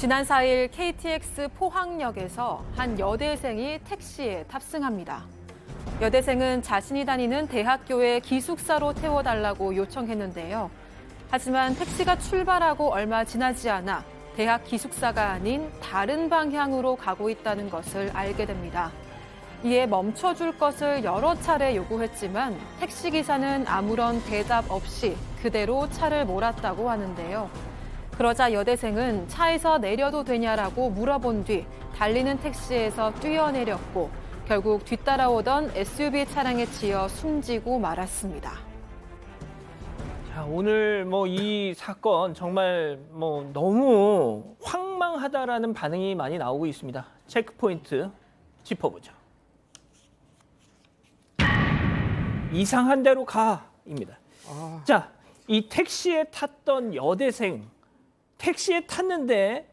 지난 4일 KTX 포항역에서 한 여대생이 택시에 탑승합니다. 여대생은 자신이 다니는 대학교에 기숙사로 태워달라고 요청했는데요. 하지만 택시가 출발하고 얼마 지나지 않아 대학 기숙사가 아닌 다른 방향으로 가고 있다는 것을 알게 됩니다. 이에 멈춰줄 것을 여러 차례 요구했지만 택시기사는 아무런 대답 없이 그대로 차를 몰았다고 하는데요. 그러자 여대생은 차에서 내려도 되냐라고 물어본 뒤 달리는 택시에서 뛰어내렸고 결국 뒤따라오던 SUV 차량에 치여 숨지고 말았습니다. 자, 오늘 이 사건 정말 너무 황망하다라는 반응이 많이 나오고 있습니다. 체크포인트 짚어보죠. 이상한 데로 가입니다. 자, 이 택시에 탔던 여대생, 택시에 탔는데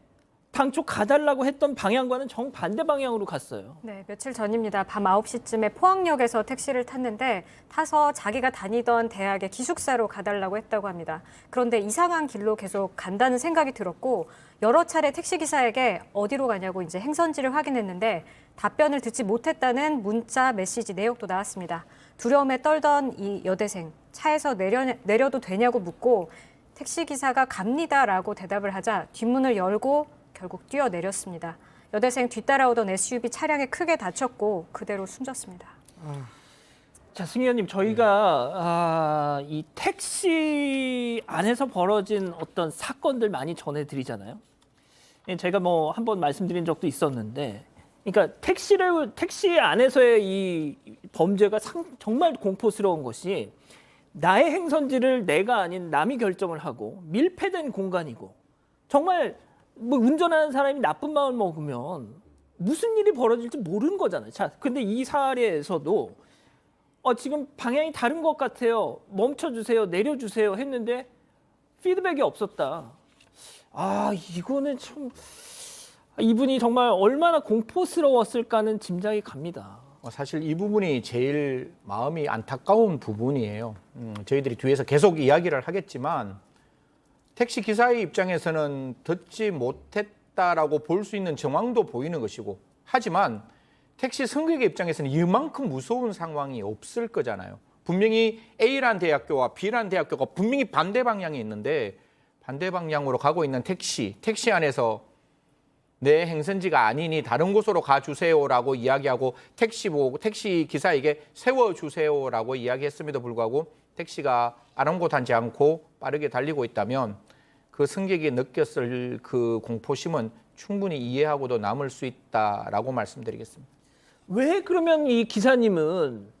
당초 가달라고 했던 방향과는 정반대 방향으로 갔어요. 네, 며칠 전입니다. 밤 9시쯤에 포항역에서 택시를 탔는데 타서 자기가 다니던 대학의 기숙사로 가달라고 했다고 합니다. 그런데 이상한 길로 계속 간다는 생각이 들었고 여러 차례 택시기사에게 어디로 가냐고 이제 행선지를 확인했는데 답변을 듣지 못했다는 문자 메시지 내역도 나왔습니다. 두려움에 떨던 이 여대생, 차에서 내려도 되냐고 묻고 택시기사가 갑니다라고 대답을 하자 뒷문을 열고 결국 뛰어내렸습니다. 여대생 뒤따라오던 SUV 차량에 크게 다쳤고 그대로 숨졌습니다. 자, 승 의원님, 저희가 이 택시 안에서 벌어진 어떤 사건들 많이 전해드리잖아요. 제가 한번 말씀드린 적도 있었는데, 그러니까 택시 안에서의 이 범죄가 정말 공포스러운 것이 나의 행선지를 내가 아닌 남이 결정을 하고 밀폐된 공간이고 정말 운전하는 사람이 나쁜 마음을 먹으면 무슨 일이 벌어질지 모르는 거잖아요. 자, 근데 이 사례에서도 지금 방향이 다른 것 같아요. 멈춰주세요, 내려주세요 했는데 피드백이 없었다. 이거는 참 이분이 정말 얼마나 공포스러웠을까는 짐작이 갑니다. 사실 이 부분이 제일 마음이 안타까운 부분이에요. 저희들이 뒤에서 계속 이야기를 하겠지만 택시 기사의 입장에서는 듣지 못했다라고 볼 수 있는 정황도 보이는 것이고 하지만 택시 승객의 입장에서는 이만큼 무서운 상황이 없을 거잖아요. 분명히 A란 대학교와 B란 대학교가 분명히 반대 방향에 있는데 반대 방향으로 가고 있는 택시 안에서 내 행선지가 아니니 다른 곳으로 가주세요라고 이야기하고 택시 기사에게 세워주세요라고 이야기했음에도 불구하고 택시가 아랑곳하지 않고 빠르게 달리고 있다면 그 승객이 느꼈을 그 공포심은 충분히 이해하고도 남을 수 있다라고 말씀드리겠습니다. 왜 그러면 이 기사님은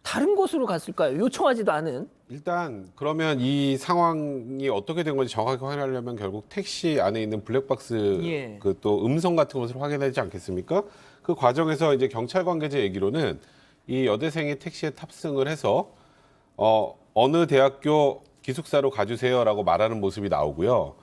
다른 곳으로 갔을까요? 요청하지도 않은. 일단 그러면 이 상황이 어떻게 된 건지 정확하게 확인하려면 결국 택시 안에 있는 블랙박스 그 또 음성 같은 것을 확인해야 되지 않겠습니까? 그 과정에서 이제 경찰 관계자 얘기로는 이 여대생이 택시에 탑승을 해서 어느 대학교 기숙사로 가주세요라고 말하는 모습이 나오고요.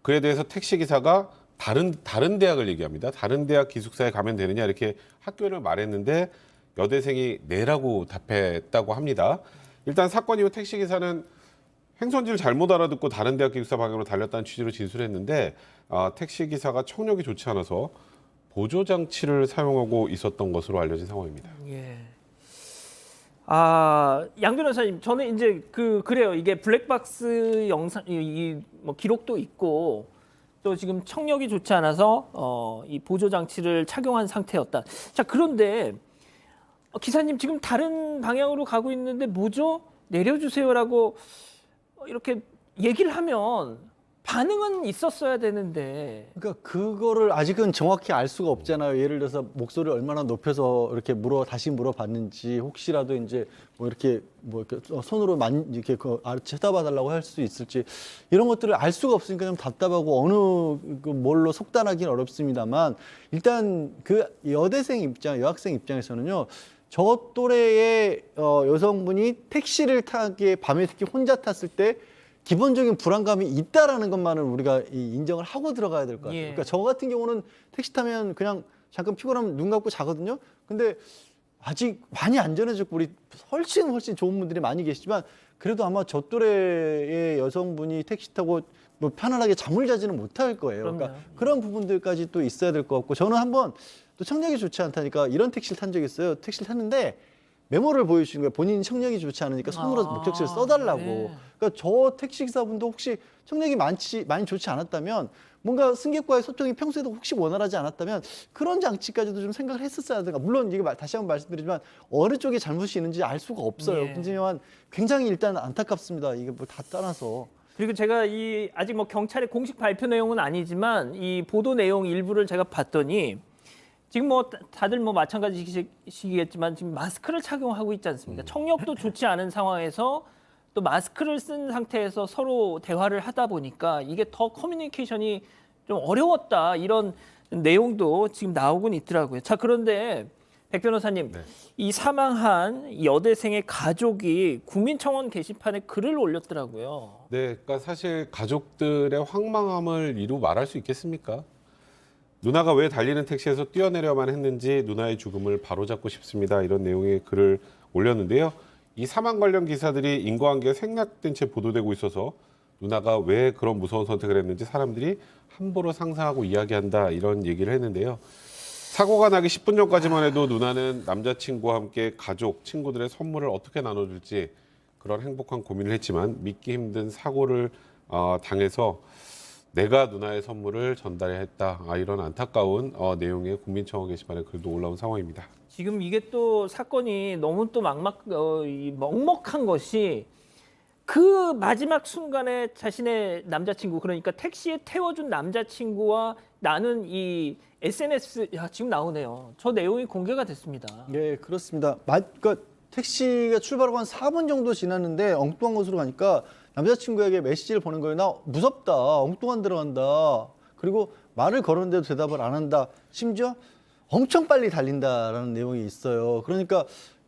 그에 대해서 택시 기사가 다른 대학을 얘기합니다. 다른 대학 기숙사에 가면 되느냐 이렇게 학교를 말했는데 여대생이 네라고 답했다고 합니다. 일단 사건 이후 택시 기사는 행선지를 잘못 알아듣고 다른 대학 기숙사 방향으로 달렸다는 취지로 진술했는데 택시 기사가 청력이 좋지 않아서 보조 장치를 사용하고 있었던 것으로 알려진 상황입니다. 예. 양 변호사님, 저는 이제 그래요. 이게 블랙박스 영상 기록도 있고 또 지금 청력이 좋지 않아서 이 보조 장치를 착용한 상태였다. 자, 그런데 기사님 지금 다른 방향으로 가고 있는데 뭐죠? 내려주세요라고 이렇게 얘기를 하면 반응은 있었어야 되는데. 그러니까 그거를 아직은 정확히 알 수가 없잖아요. 예를 들어서 목소리를 얼마나 높여서 이렇게 다시 물어봤는지 혹시라도 이제 이렇게 손으로 이렇게 쳐다봐 달라고 할 수 있을지 이런 것들을 알 수가 없으니까 좀 답답하고 뭘로 속단하기는 어렵습니다만 일단 그 여학생 입장에서는요. 저 또래의 여성분이 택시를 타기에 밤에 특히 혼자 탔을 때 기본적인 불안감이 있다라는 것만은 우리가 인정을 하고 들어가야 될 것 같아요. 그러니까 저 같은 경우는 택시 타면 그냥 잠깐 피곤하면 눈 감고 자거든요. 근데 아직 많이 안전해졌고 우리 훨씬 좋은 분들이 많이 계시지만 그래도 아마 저 또래의 여성분이 택시 타고 뭐 편안하게 잠을 자지는 못할 거예요. 그러니까 그럼요. 그런 부분들까지 또 있어야 될 것 같고 저는 한번 또 청력이 좋지 않다니까 이런 택시를 탄 적이 있어요. 택시를 탔는데 메모를 보여주신 거예요. 본인 청력이 좋지 않으니까 손으로 목적지를 써달라고. 네. 그러니까 저 택시 기사분도 혹시 청력이 많이 좋지 않았다면 뭔가 승객과의 소통이 평소에도 혹시 원활하지 않았다면 그런 장치까지도 좀 생각을 했었어야 하든가. 물론 이게 다시 한번 말씀드리지만 어느 쪽에 잘못이 있는지 알 수가 없어요. 예. 하지만 굉장히 일단 안타깝습니다. 이게 뭐 다 떠나서. 그리고 제가 이 아직 뭐 경찰의 공식 발표 내용은 아니지만 이 보도 내용 일부를 제가 봤더니 지금 뭐 다들 뭐 마찬가지시겠지만 지금 마스크를 착용하고 있지 않습니까? 청력도 좋지 않은 상황에서 또 마스크를 쓴 상태에서 서로 대화를 하다 보니까 이게 더 커뮤니케이션이 좀 어려웠다 이런 내용도 지금 나오곤 있더라고요. 자, 그런데 백 변호사님, 네. 이 사망한 이 여대생의 가족이 국민청원 게시판에 글을 올렸더라고요. 네, 그러니까 사실 가족들의 황망함을 이루 말할 수 있겠습니까? 누나가 왜 달리는 택시에서 뛰어내려만 했는지 누나의 죽음을 바로잡고 싶습니다. 이런 내용의 글을 올렸는데요. 이 사망 관련 기사들이 인과관계가 생략된 채 보도되고 있어서 누나가 왜 그런 무서운 선택을 했는지 사람들이 함부로 상상하고 이야기한다 이런 얘기를 했는데요. 사고가 나기 10분 전까지만 해도 누나는 남자친구와 함께 가족, 친구들의 선물을 어떻게 나눠줄지 그런 행복한 고민을 했지만 믿기 힘든 사고를 당해서 내가 누나의 선물을 전달해야 했다. 이런 안타까운 내용의 국민청원 게시판에 글도 올라온 상황입니다. 지금 이게 또 사건이 너무 또 먹먹한 것이 그 마지막 순간에 자신의 남자친구 그러니까 택시에 태워준 남자친구와 나는 이 SNS 지금 나오네요. 저 내용이 공개가 됐습니다. 예, 그렇습니다. 그러니까 택시가 출발하고 한 4분 정도 지났는데 엉뚱한 곳으로 가니까 남자친구에게 메시지를 보낸 거예요. 나 무섭다. 엉뚱한 데로 간다. 그리고 말을 걸었는데도 대답을 안 한다. 심지어 엄청 빨리 달린다라는 내용이 있어요. 그러니까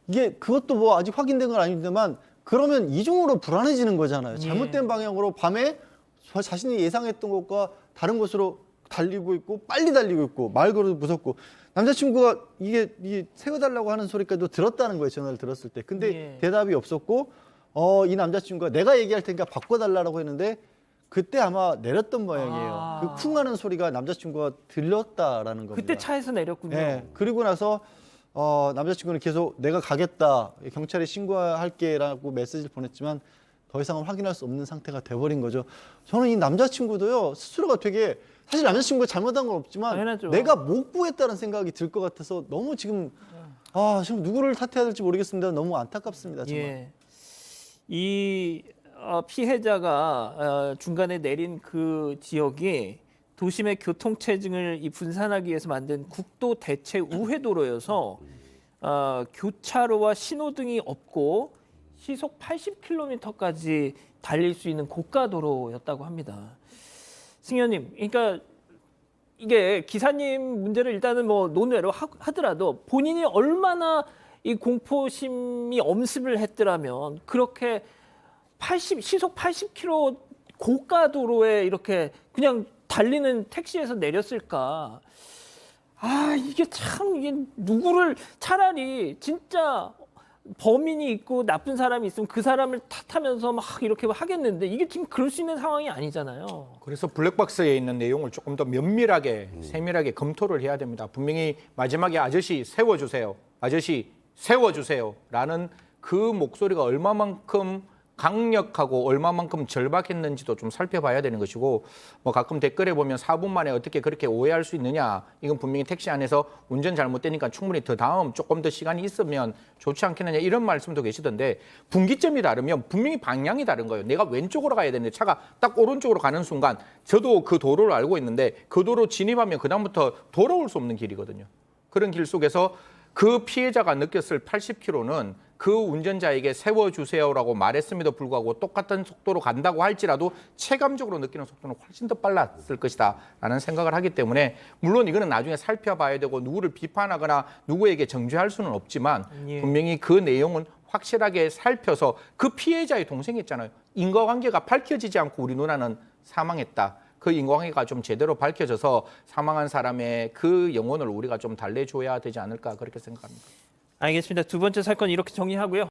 이게 그것도 뭐 아직 확인된 건 아닙니다만 그러면 이중으로 불안해지는 거잖아요. 잘못된 방향으로 밤에 자신이 예상했던 것과 다른 곳으로 달리고 있고 빨리 달리고 있고 말 걸어도 무섭고 남자친구가 이게 세워달라고 하는 소리까지도 들었다는 거예요. 전화를 들었을 때. 근데 대답이 없었고 이 남자친구가 내가 얘기할 테니까 바꿔달라고 했는데 그때 아마 내렸던 모양이에요. 그 쿵 하는 소리가 남자친구가 들렸다라는 겁니다. 그때 차에서 내렸군요. 네. 그리고 나서 남자친구는 계속 내가 가겠다. 경찰에 신고할게라고 메시지를 보냈지만 더 이상은 확인할 수 없는 상태가 돼버린 거죠. 저는 이 남자친구도요. 스스로가 되게 사실 남자친구가 잘못한 건 없지만 당연하죠. 내가 못 구했다는 생각이 들 것 같아서 너무 지금 지금 누구를 탓해야 될지 모르겠습니다. 너무 안타깝습니다. 정말. 예. 이 피해자가 중간에 내린 그 지역이 도심의 교통체증을 분산하기 위해서 만든 국도 대체 우회도로여서 교차로와 신호등이 없고 시속 80km까지 달릴 수 있는 고가도로였다고 합니다. 승현님, 그러니까 이게 기사님 문제를 일단은 뭐 논외로 하더라도 본인이 얼마나 이 공포심이 엄습을 했더라면 그렇게 시속 80km 고가도로에 이렇게 그냥 달리는 택시에서 내렸을까? 이게 참 이게 누구를 차라리 진짜 범인이 있고 나쁜 사람이 있으면 그 사람을 탓하면서 막 이렇게 하겠는데 이게 지금 그럴 수 있는 상황이 아니잖아요. 그래서 블랙박스에 있는 내용을 조금 더 면밀하게 세밀하게 검토를 해야 됩니다. 분명히 마지막에 아저씨 세워주세요. 아저씨 세워주세요라는 그 목소리가 얼마만큼 강력하고 얼마만큼 절박했는지도 좀 살펴봐야 되는 것이고 뭐 가끔 댓글에 보면 4분 만에 어떻게 그렇게 오해할 수 있느냐 이건 분명히 택시 안에서 운전 잘못되니까 충분히 더 다음 조금 더 시간이 있으면 좋지 않겠느냐 이런 말씀도 계시던데 분기점이 다르면 분명히 방향이 다른 거예요. 내가 왼쪽으로 가야 되는데 차가 딱 오른쪽으로 가는 순간 저도 그 도로를 알고 있는데 그 도로 진입하면 그다음부터 돌아올 수 없는 길이거든요. 그런 길 속에서 그 피해자가 느꼈을 80km는 그 운전자에게 세워주세요라고 말했음에도 불구하고 똑같은 속도로 간다고 할지라도 체감적으로 느끼는 속도는 훨씬 더 빨랐을 것이다 라는 생각을 하기 때문에 물론 이거는 나중에 살펴봐야 되고 누구를 비판하거나 누구에게 정죄할 수는 없지만 분명히 그 내용은 확실하게 살펴서 그 피해자의 동생이 있잖아요. 인과관계가 밝혀지지 않고 우리 누나는 사망했다. 그 인과관계가 좀 제대로 밝혀져서 사망한 사람의 그 영혼을 우리가 좀 달래줘야 되지 않을까 그렇게 생각합니다. 알겠습니다. 두 번째 사건 이렇게 정리하고요.